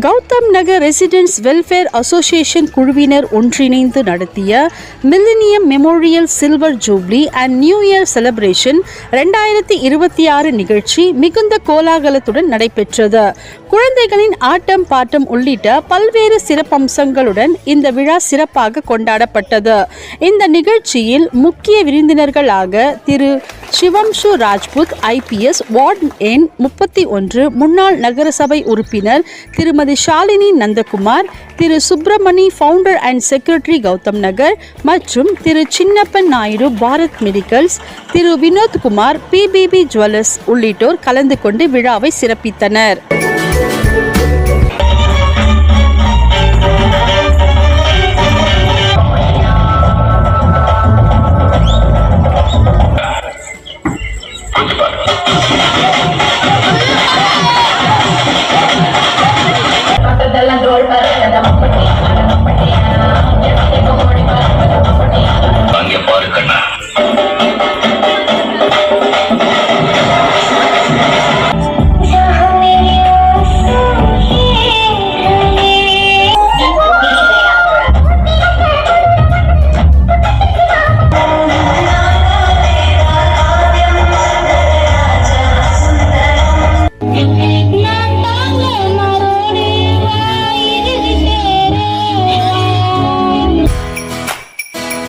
கௌதம் நகர் residents welfare association குழுவினர் ஒன்றிணைந்து நடத்திய millennium memorial silver jubilee and new year celebration 2026 நிகழ்ச்சி மிகுந்த கோலாகலத்துடன் நடைபெற்றது. குழந்தைகளின் ஆட்டம் பாட்டம் உள்ளிட்ட பல்வேறு சிறப்பம்சங்களுடன் இந்த விழா சிறப்பாக கொண்டாடப்பட்டது. இந்த நிகழ்ச்சியில் முக்கிய விருந்தினர்களாக திரு சிவம்சு ராஜ்புத் IPS வார்டு எண் 31 முன்னாள் நகரசபை உறுப்பினர் Thirumathi Shalini Nandakumar, Thiru Subramani founder and secretary Gautham Nagar மற்றும் Thiru Chinnappan Naidu Bharat medicals, Thiru Vinothkumar PBB jewellers உள்ளிட்டோர் கலந்து கொண்டு விழாவை சிறப்பித்தனர்.